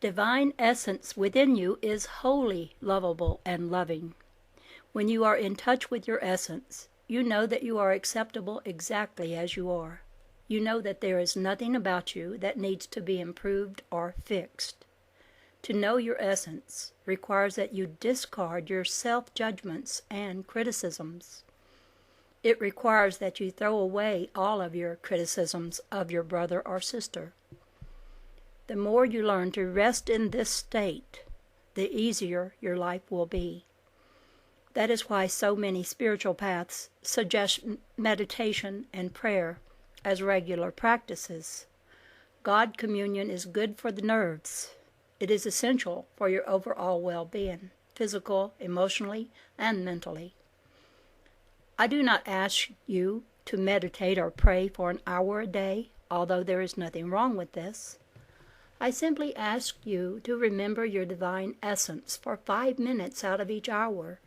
Divine essence within you is wholly lovable and loving. When you are in touch with your essence, you know that you are acceptable exactly as you are. You know that there is nothing about you that needs to be improved or fixed. To know your essence requires that you discard your self-judgments and criticisms. It requires that you throw away all of your criticisms of your brother or sister. The more you learn to rest in this state, the easier your life will be. That is why so many spiritual paths suggest meditation and prayer as regular practices. God communion is good for the nerves. It is essential for your overall well-being, physical, emotionally, and mentally. I do not ask you to meditate or pray for an hour a day, although there is nothing wrong with this. I simply ask you to remember your divine essence for 5 minutes out of each hour,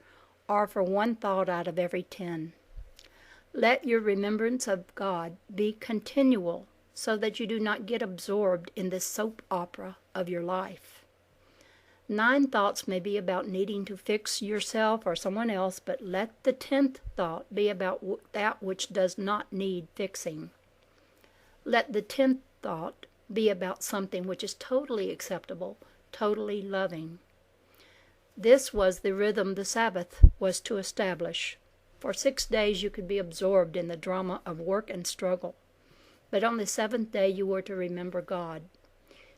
or for one thought out of every 10. Let your remembrance of God be continual, so that you do not get absorbed in the soap opera of your life. 9 thoughts may be about needing to fix yourself or someone else, but let the 10th thought be about that which does not need fixing. Let the 10th thought be about something which is totally acceptable, totally loving. This was the rhythm the Sabbath was to establish. For 6 days you could be absorbed in the drama of work and struggle. But on the 7th day you were to remember God.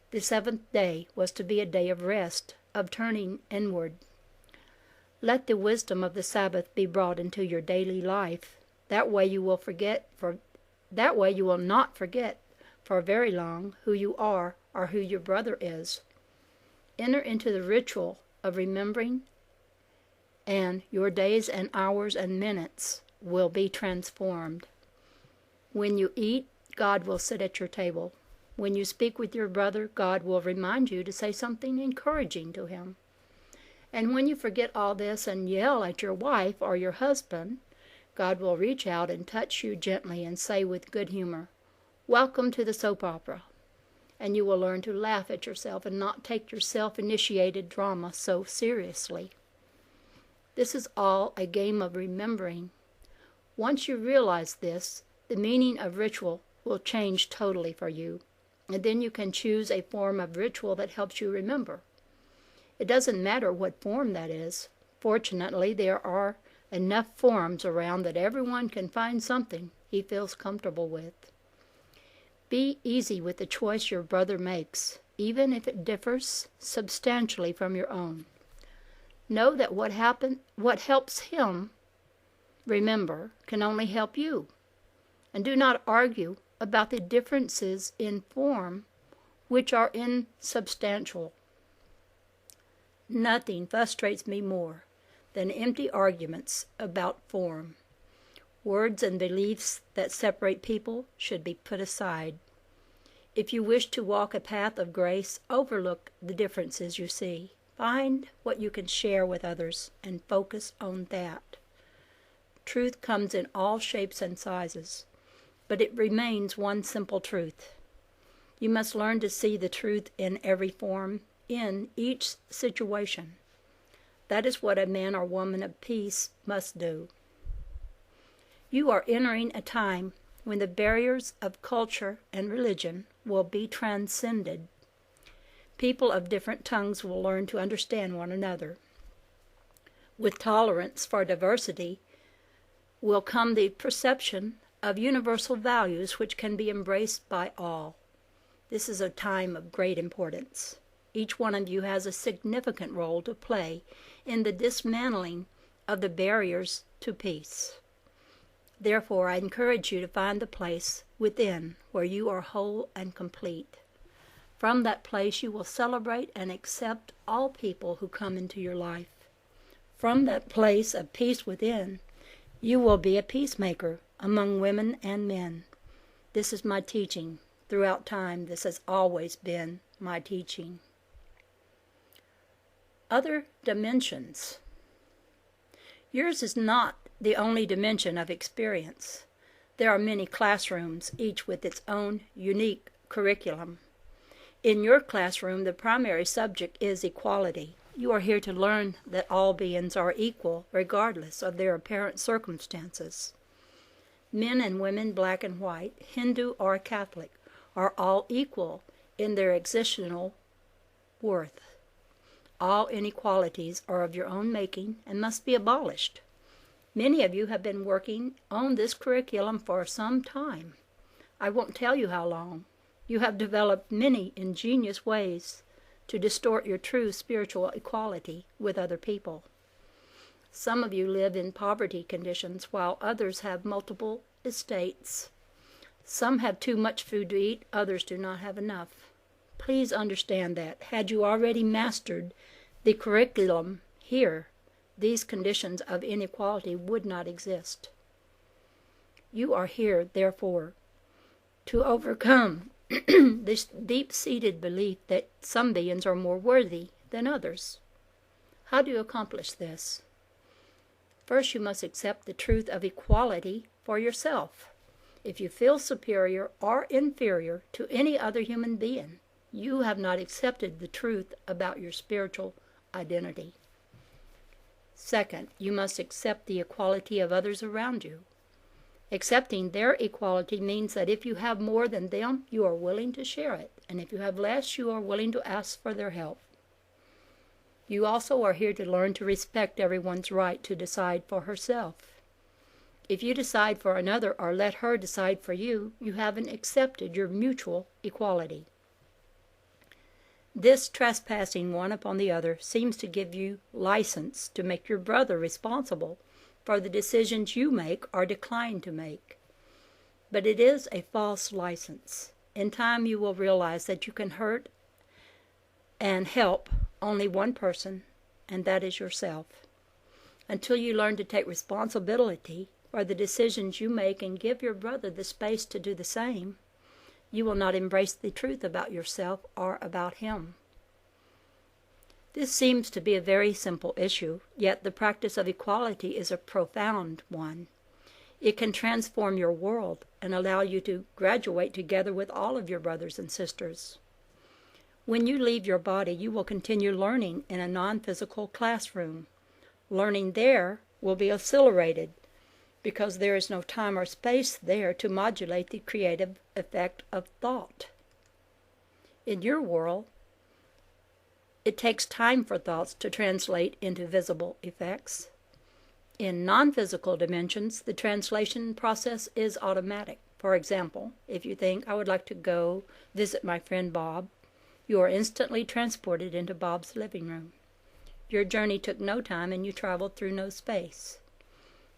The 7th day was to be a day of rest, of turning inward. Let the wisdom of the Sabbath be brought into your daily life. That way you will not forget for very long who you are or who your brother is. Enter into the ritual of remembering, and your days and hours and minutes will be transformed. When you eat, God will sit at your table. When you speak with your brother, God will remind you to say something encouraging to him. And when you forget all this and yell at your wife or your husband, God will reach out and touch you gently and say with good humor, "Welcome to the soap opera." And you will learn to laugh at yourself and not take your self-initiated drama so seriously. This is all a game of remembering. Once you realize this, the meaning of ritual will change totally for you, and then you can choose a form of ritual that helps you remember. It doesn't matter what form that is. Fortunately, there are enough forms around that everyone can find something he feels comfortable with. Be easy with the choice your brother makes, even if it differs substantially from your own. Know that what helps him remember can only help you. And do not argue about the differences in form, which are insubstantial. Nothing frustrates me more than empty arguments about form. Words and beliefs that separate people should be put aside. If you wish to walk a path of grace, overlook the differences you see. Find what you can share with others and focus on that. Truth comes in all shapes and sizes, but it remains one simple truth. You must learn to see the truth in every form, in each situation. That is what a man or woman of peace must do. You are entering a time when the barriers of culture and religion will be transcended. People of different tongues will learn to understand one another. With tolerance for diversity will come the perception of universal values which can be embraced by all. This is a time of great importance. Each one of you has a significant role to play in the dismantling of the barriers to peace. Therefore, I encourage you to find the place within where you are whole and complete. From that place you will celebrate and accept all people who come into your life. From that place of peace within, you will be a peacemaker among women and men. This is my teaching. Throughout time, this has always been my teaching. Other dimensions. Yours is not the only dimension of experience. There are many classrooms, each with its own unique curriculum. In your classroom, the primary subject is equality. You are here to learn that all beings are equal, regardless of their apparent circumstances. Men and women, black and white, Hindu or Catholic, are all equal in their existential worth. All inequalities are of your own making and must be abolished. Many of you have been working on this curriculum for some time. I won't tell you how long. You have developed many ingenious ways to distort your true spiritual equality with other people. Some of you live in poverty conditions while others have multiple estates. Some have too much food to eat, others do not have enough. Please understand that, had you already mastered the curriculum here, these conditions of inequality would not exist. You are here, therefore, to overcome this deep-seated belief that some beings are more worthy than others. How do you accomplish this? First, you must accept the truth of equality for yourself. If you feel superior or inferior to any other human being, you have not accepted the truth about your spiritual identity. Second, you must accept the equality of others around you. Accepting their equality means that if you have more than them, you are willing to share it, and if you have less, you are willing to ask for their help. You also are here to learn to respect everyone's right to decide for herself. If you decide for another or let her decide for you, you haven't accepted your mutual equality. This trespassing one upon the other seems to give you license to make your brother responsible for the decisions you make or decline to make. But it is a false license. In time you will realize that you can hurt and help only one person, and that is yourself. Until you learn to take responsibility for the decisions you make and give your brother the space to do the same, you will not embrace the truth about yourself or about him. This seems to be a very simple issue, yet the practice of equality is a profound one. It can transform your world and allow you to graduate together with all of your brothers and sisters. When you leave your body, you will continue learning in a non-physical classroom. Learning there will be accelerated because there is no time or space there to modulate the creative effect of thought. In your world, it takes time for thoughts to translate into visible effects. In non-physical dimensions, the translation process is automatic. For example, if you think, I would like to go visit my friend Bob, you are instantly transported into Bob's living room. Your journey took no time and you traveled through no space.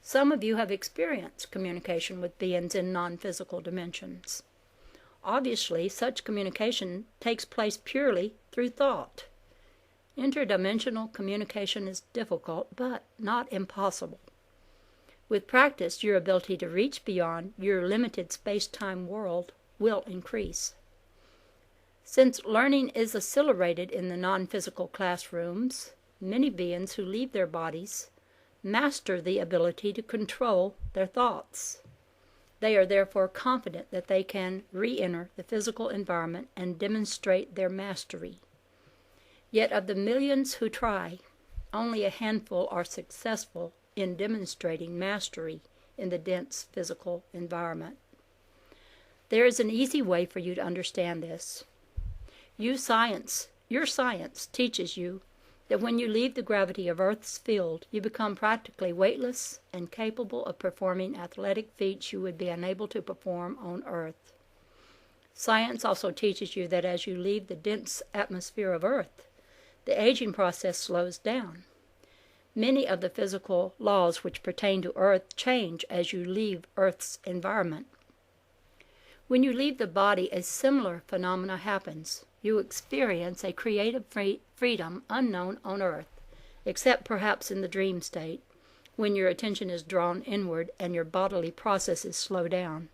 Some of you have experienced communication with beings in non-physical dimensions. Obviously, such communication takes place purely through thought. Interdimensional communication is difficult, but not impossible. With practice, your ability to reach beyond your limited space-time world will increase. Since learning is accelerated in the non-physical classrooms, many beings who leave their bodies master the ability to control their thoughts. They are therefore confident that they can re-enter the physical environment and demonstrate their mastery. Yet of the millions who try, only a handful are successful in demonstrating mastery in the dense physical environment. There is an easy way for you to understand this. Your science teaches you that when you leave the gravity of Earth's field, you become practically weightless and capable of performing athletic feats you would be unable to perform on Earth. Science also teaches you that as you leave the dense atmosphere of Earth, the aging process slows down. Many of the physical laws which pertain to Earth change as you leave Earth's environment. When you leave the body, a similar phenomena happens. You experience a creative freedom unknown on Earth, except perhaps in the dream state, when your attention is drawn inward and your bodily processes slow down.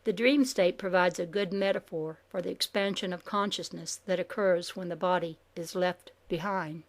The dream state provides a good metaphor for the expansion of consciousness that occurs when the body is left behind.